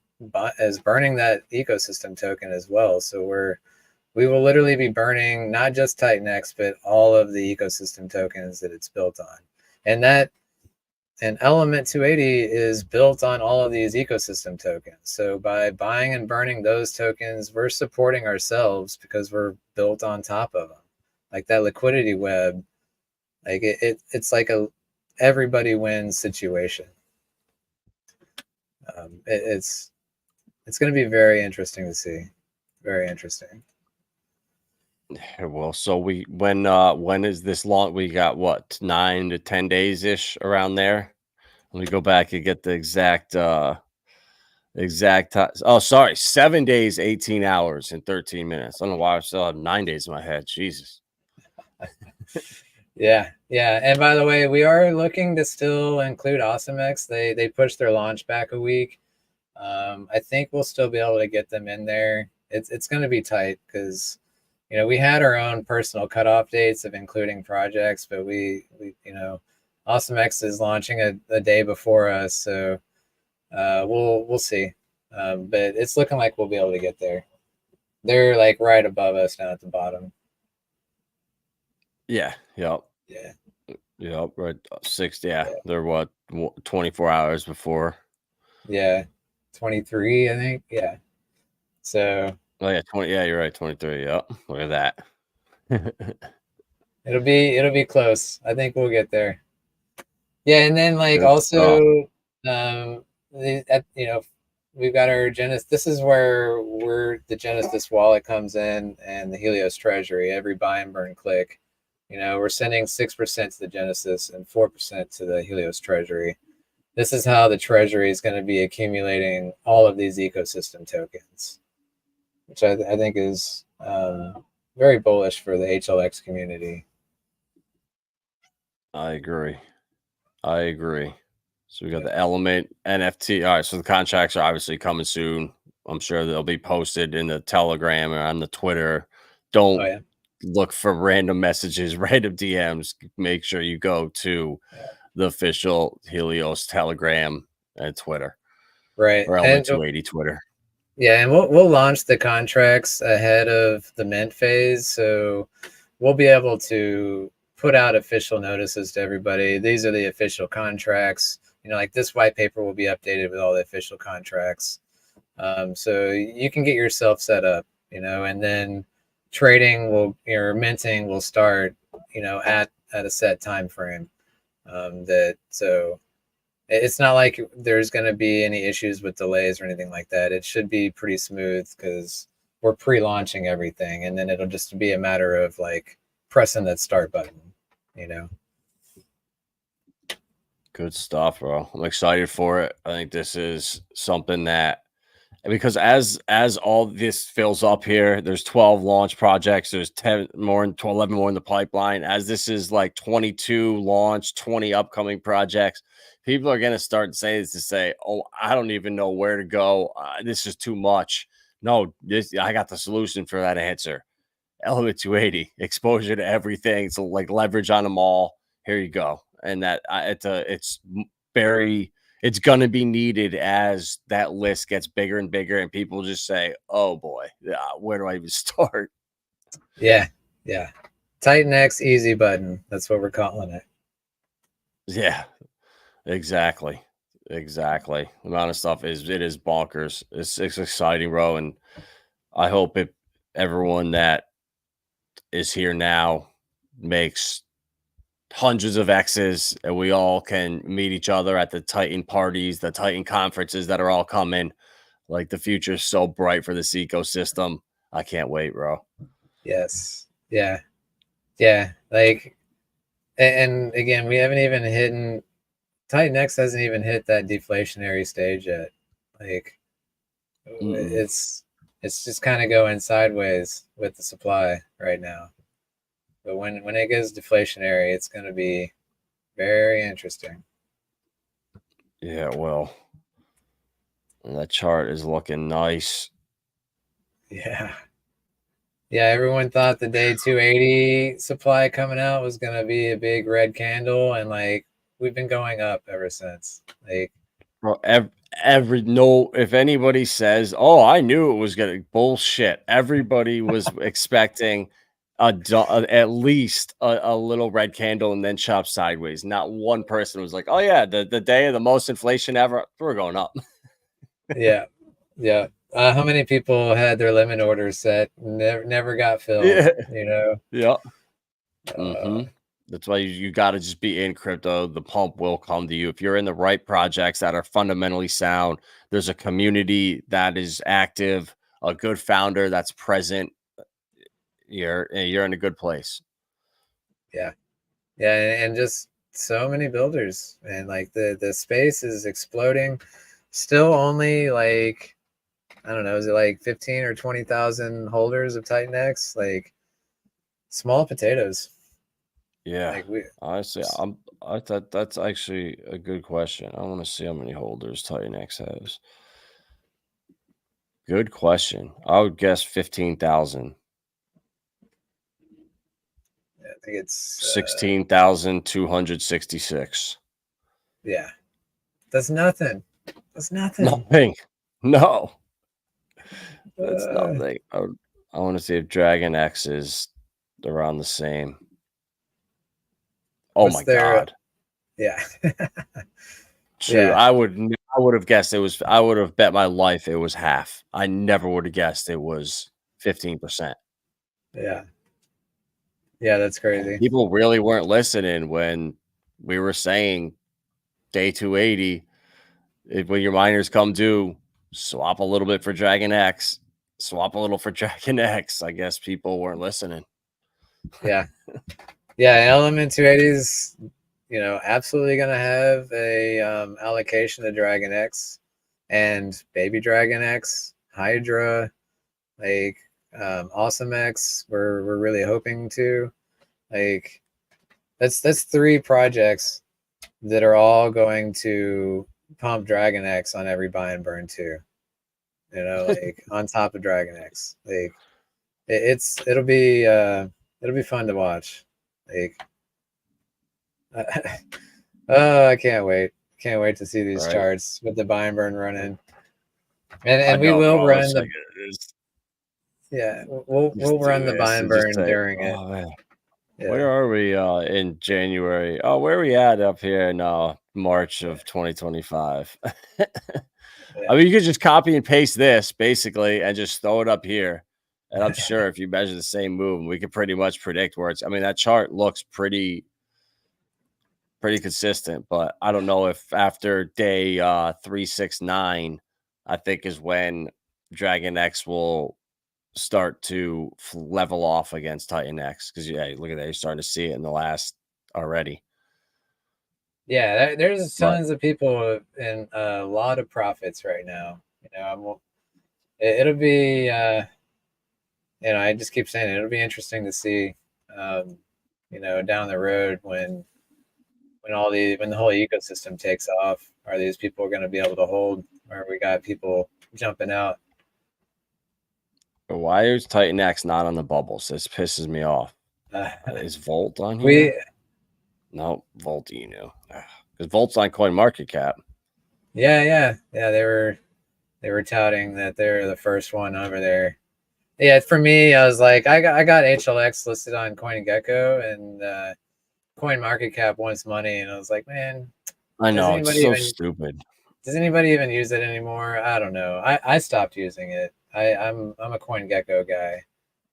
burning that ecosystem token as well. So we will literally be burning not just TitanX, but all of the ecosystem tokens that it's built on. And Element 280 is built on all of these ecosystem tokens. So by buying and burning those tokens, we're supporting ourselves because we're built on top of them. Like that liquidity web, like it's like everybody wins situation. It's going to be very interesting to see. Very interesting. Well, so when is this long? We got what, 9 to 10 days ish around there. Let me go back and get the exact time. Oh, sorry, 7 days, 18 hours, and 13 minutes. I don't know why I still have 9 days in my head. Jesus. Yeah. And by the way, we are looking to still include AwesomeX. They pushed their launch back a week. I think we'll still be able to get them in there. It's going to be tight because we had our own personal cutoff dates of including projects, but we AwesomeX is launching a day before us, so we'll see. But it's looking like we'll be able to get there. They're like right above us now at the bottom. Yeah. Yep. Yeah. Yep. Right. 6. Yeah. They're what, 24 hours before. Yeah. 23, I think. Yeah. So. Oh yeah, 20. Yeah, you're right. 23. Yep. Look at that. It'll be close. I think we'll get there. Yeah, and then like Good also, stuff. we've got our Janus. This is where the Genesis wallet comes in, and the Helios Treasury. Every buy and burn click, we're sending 6% to the Genesis and 4% to the Helios Treasury. This is how the Treasury is going to be accumulating all of these ecosystem tokens, which I think is very bullish for the HLX community. I agree. So we got the Element NFT. All right, so the contracts are obviously coming soon. I'm sure they'll be posted in the Telegram or on the Twitter. Don't look for random messages, random DMs. Make sure you go to the official Helios Telegram and Twitter. Right. Or Element 280 Twitter. Yeah, and we'll launch the contracts ahead of the mint phase, so we'll be able to put out official notices to everybody. These are the official contracts. Like this white paper will be updated with all the official contracts. So you can get yourself set up, and then trading minting will start, at a set time frame. So it's not like there's going to be any issues with delays or anything like that. It should be pretty smooth because we're pre-launching everything, and then it'll just be a matter of like pressing that start button. Good stuff, bro. I'm excited for it. I think this is something that, because as all this fills up here, there's 12 launch projects, there's 10 more and 11 more in the pipeline. As this is like 22 launch, 20 upcoming projects, people are going to start saying this to say, oh, I don't even know where to go. This is too much. No, I got the solution for that answer. Element 280, exposure to everything. So like leverage on them all. Here you go. And that it's going to be needed as that list gets bigger and bigger, and people just say, oh boy, where do I even start? Yeah. TitanX easy button. That's what we're calling it. Yeah, exactly. The amount of stuff is bonkers. It's exciting, bro. And I hope everyone that is here now makes hundreds of X's, and we all can meet each other at the Titan parties, the Titan conferences that are all coming. Like the future is so bright for this ecosystem. I can't wait, bro. Yes. Yeah. Like, and again, we haven't even hit. TitanX hasn't even hit that deflationary stage yet. Like, it's just kind of going sideways with the supply right now. But when it goes deflationary, it's going to be very interesting. Yeah, well, that chart is looking nice. Yeah, everyone thought the day 280 supply coming out was going to be a big red candle, and like we've been going up ever since. Like, Bro, if anybody says, "Oh, I knew it was gonna," bullshit. Everybody was expecting at least a little red candle and then chop sideways. Not one person was like, "Oh yeah, the day of the most inflation ever, we're going up." yeah, yeah. How many people had their limit orders set, never got filled? Yeah, You know. yeah. Uh, That's why you got to just be in crypto. The pump will come to you if you're in the right projects that are fundamentally sound. There's a community that is active, a good founder that's present. You're in a good place. yeah, yeah, and just so many builders, and like the space is exploding. Still only like, I don't know, is it like 15 or 20,000 holders of Titan X? Like, small potatoes. Yeah, Like we, honestly, I thought that's actually a good question. I want to see how many holders Titan X has. Good question. I would guess 15,000. I think it's 16,266. yeah. That's nothing. That's nothing. Nothing. No. That's Uh, nothing. I want to see if Dragon X is around the same. Oh what's my their god. yeah. True. Yeah. I would have guessed I would have bet my life it was half. I never would have guessed it was 15%. Yeah. Yeah, that's And crazy. people really weren't listening when we were saying day 280. When your miners come due, swap a little bit for Dragon X, swap a little for Dragon X. I guess people weren't listening. Yeah. Yeah, Element 280s, absolutely gonna have a allocation to Dragon X and Baby Dragon X, Hydra, like Awesome X. We're really hoping to. Like, that's three projects that are all going to pump Dragon X on every buy and burn too. Like on top of Dragon X. Like it'll be fun to watch. Like oh, I can't wait. Can't wait to see these Right. charts with the buy and burn running. I And we know, will bro. run It's the like it's yeah, we'll just run the buy and to just burn say, during it. oh man. Yeah. Where are we in January? Oh, where are we at up here in March of 2025? I Yeah. mean, you could just copy and paste this basically and just throw it up here. And I'm sure if you measure the same move, we could pretty much predict where it's. I mean, that chart looks pretty consistent, but I don't know if after day 369, I think is when Dragon X will start to level off against Titan X, because yeah, look at that, you're starting to see it in the last already. Yeah, there's But tons of people in a lot of profits right now. It'll be I just keep saying it'll be interesting to see um, down the road when the whole ecosystem takes off, are these people going to be able to hold, or we got people jumping out? why is Titan X not on the bubbles? This pisses me off. Uh, Is Volt on we here? No, Volt, because Volt's on Coin Market Cap. yeah, they were touting that they're the first one over there. Yeah, for me, I was like, I got HLX listed on CoinGecko, and Coin Market Cap wants money, and I was like, man, I does know, it's anybody so even stupid. does anybody even use it anymore? I don't know. I stopped using it. I'm a CoinGecko guy,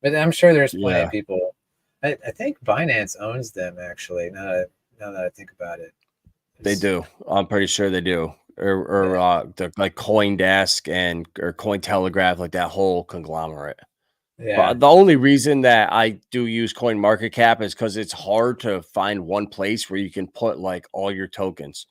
but I'm sure there's plenty of Yeah, people. I think Binance owns them actually. Now that I think about it, they it's, do. I'm pretty sure they do. Or yeah, the like CoinDesk or Cointelegraph, like that whole conglomerate. yeah, But the only reason that I do use Coin Market Cap is because it's hard to find one place where you can put like all your tokens.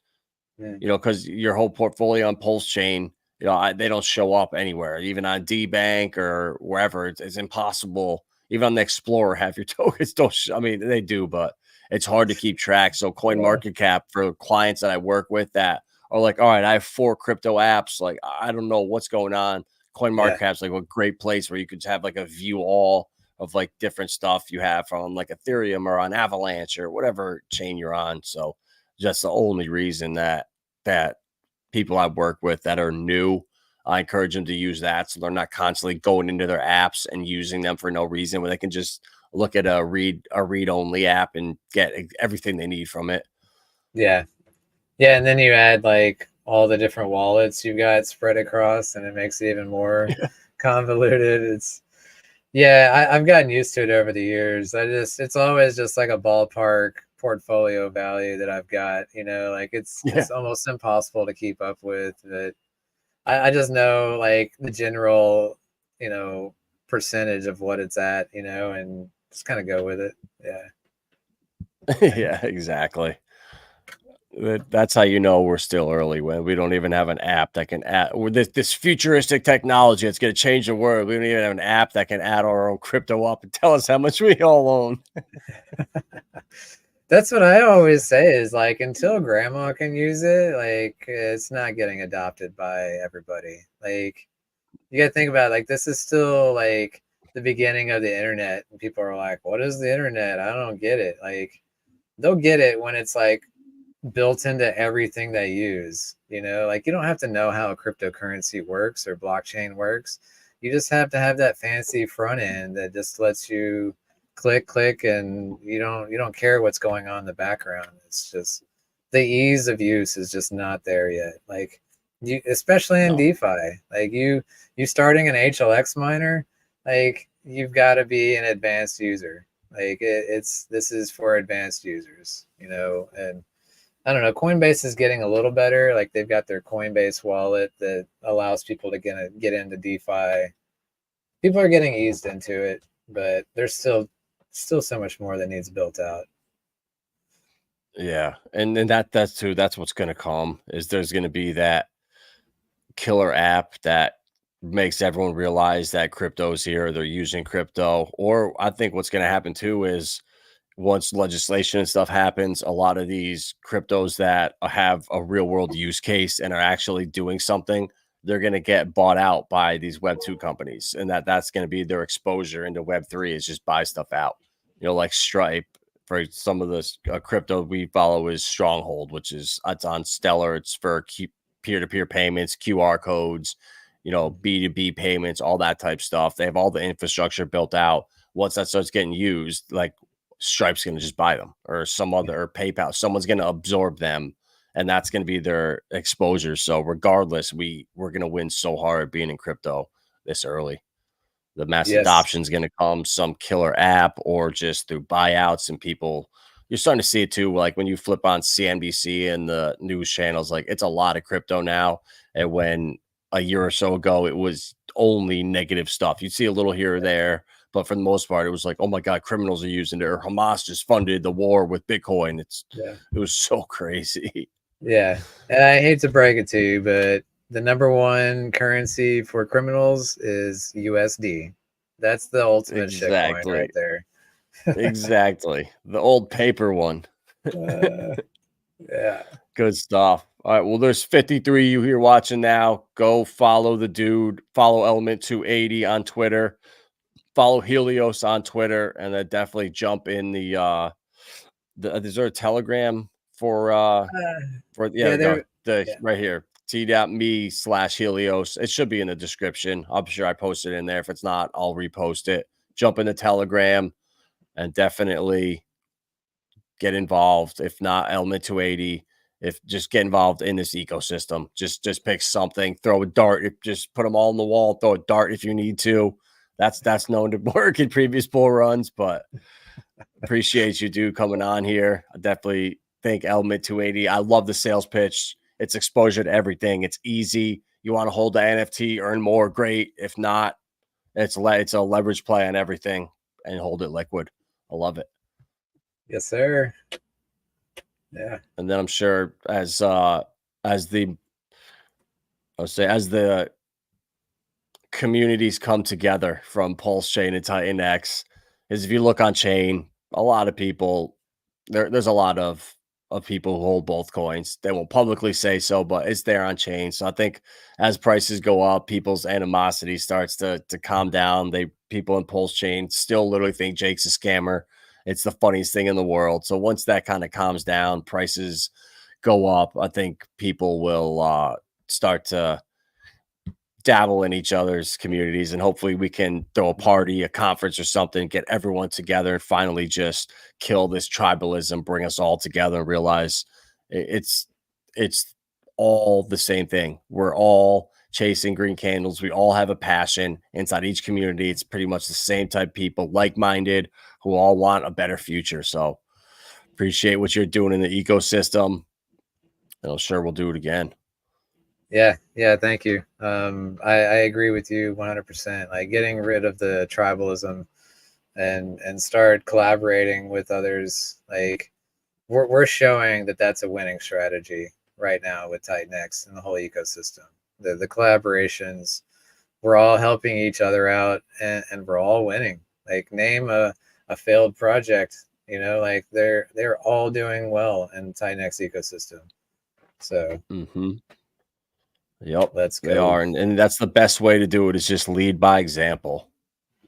mm, Because your whole portfolio on Pulse Chain, they don't show up anywhere, even on D Bank or wherever. It's impossible. Even on the Explorer, half your tokens don't. I mean, they do, but it's hard to keep track. So, Coin yeah, Market Cap for clients that I work with that are like, all right, I have 4 crypto apps. Like, I don't know what's going on. Coin yeah, Market Cap's like a great place where you could have like a view all of like different stuff you have from like Ethereum or on Avalanche or whatever chain you're on. So That's the only reason that people I work with that are new, I encourage them to use that so they're not constantly going into their apps and using them for no reason, where they can just look at a read only app and get everything they need from it. Yeah. Yeah, and then you add like all the different wallets you've got spread across, and it makes it even more convoluted. I've gotten used to it over the years. It's always just like a ballpark portfolio value that I've got, like it's almost impossible to keep up with. But I just know like the general, percentage of what it's at, and just kind of go with it. Yeah. Yeah, exactly. That's how you know we're still early, when we don't even have an app that can add with this futuristic technology that's going to change the world. We don't even have an app that can add our own crypto up and tell us how much we all own. That's what I always say is like, until grandma can use it, like it's not getting adopted by everybody. Like you gotta think about it, like this is still like the beginning of the internet, and people are like, what is the internet? I don't get it. Like they'll get it when it's like built into everything they use. Like you don't have to know how a cryptocurrency works or blockchain works. You just have to have that fancy front end that just lets you click, and you don't care what's going on in the background. It's just the ease of use is just not there yet. Like you, especially in No. DeFi, like you starting an HLX miner, like you've got to be an advanced user. Like this is for advanced users, and I don't know. Coinbase is getting a little better. Like they've got their Coinbase wallet that allows people to get into DeFi. People are getting eased into it, but there's still so much more that needs built out. Yeah, and then that's what's going to come, is there's going to be that killer app that makes everyone realize that crypto's here. They're using crypto. Or I think what's going to happen too is, once legislation and stuff happens, a lot of these cryptos that have a real world use case and are actually doing something, they're going to get bought out by these Web2 companies, and that's going to be their exposure into Web3, is just buy stuff out. Like Stripe, for some of the crypto we follow, is Stronghold, which is, it's on Stellar. It's for peer-to-peer payments, QR codes, B2B payments, all that type stuff. They have all the infrastructure built out. Once that starts getting used, like Stripe's going to just buy them, or some other, or PayPal. Someone's going to absorb them, and that's going to be their exposure. So regardless, we're going to win so hard being in crypto this early. The mass Yes. adoption is going to come some killer app, or just through buyouts, and people. You're starting to see it too. Like when you flip on CNBC and the news channels, like it's a lot of crypto now. And when a year or so ago, it was only negative stuff. You'd see a little here or there, but for the most part, it was like, oh my God, criminals are using it, or Hamas just funded the war with Bitcoin. It was so crazy. Yeah. And I hate to break it to you, but the number one currency for criminals is USD. That's the ultimate shitcoin right Exactly. there. Exactly. The old paper one. Yeah. Good stuff. All right. Well, there's 53 you here watching now. Go follow the dude. Follow Element 280 on Twitter. Follow Helios on Twitter, and then definitely jump in the is there a Telegram for Yeah, we go. The yeah. right here. t.me/Helios. It should be in the description. I'm sure I posted it in there. If it's not, I'll repost it. Jump in the Telegram and definitely get involved. If not, Element 280. If just get involved in this ecosystem, just pick something, throw a dart, just put them all on the wall, throw a dart if you need to. That's known to work in previous bull runs, but appreciate you, dude, coming on here. I definitely think Element 280. I love the sales pitch. It's exposure to everything. It's easy. You want to hold the NFT, earn more, great. If not, it's a leverage play on everything, and hold it liquid. I love it. Yes, sir. Yeah. And then I'm sure as the communities come together from Pulse Chain and Titan X, is if you look on chain, a lot of people there's a lot of people who hold both coins. They won't publicly say so, but it's there on chain. So I think as prices go up, people's animosity starts to calm down. People in Pulse Chain still literally think Jake's a scammer, It's the funniest thing in the world. So once that kind of calms down, prices go up, I think people will start to dabble in each other's communities, and hopefully we can throw a party, a conference or something, get everyone together and finally just kill this tribalism, bring us all together and realize it's all the same thing. We're all chasing green candles. We all have a passion inside each community. It's pretty much the same type of people, like-minded, who all want a better future. So appreciate what you're doing in the ecosystem. And I'm sure we'll do it again. Yeah, thank you. I agree with you 100%. Like getting rid of the tribalism and start collaborating with others. Like we're showing that that's a winning strategy right now with Titanx and the whole ecosystem. The collaborations, we're all helping each other out, and we're all winning. Like name a failed project, like they're all doing well in Titanx ecosystem. So Yep, let's go. they are, and that's the best way to do it, is just lead by example.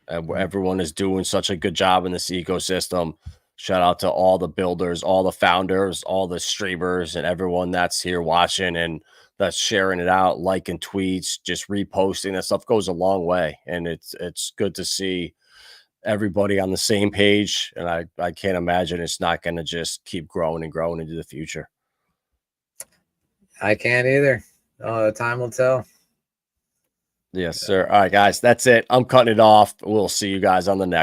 Everyone is doing such a good job in this ecosystem. Shout out to all the builders, all the founders, all the streamers, and everyone that's here watching and that's sharing it out, liking tweets, just reposting. That stuff goes a long way, and it's good to see everybody on the same page. And I can't imagine it's not going to just keep growing and growing into the future. I can't either. Time will tell. Yes, sir. All right, guys, that's it. I'm cutting it off. We'll see you guys on the next.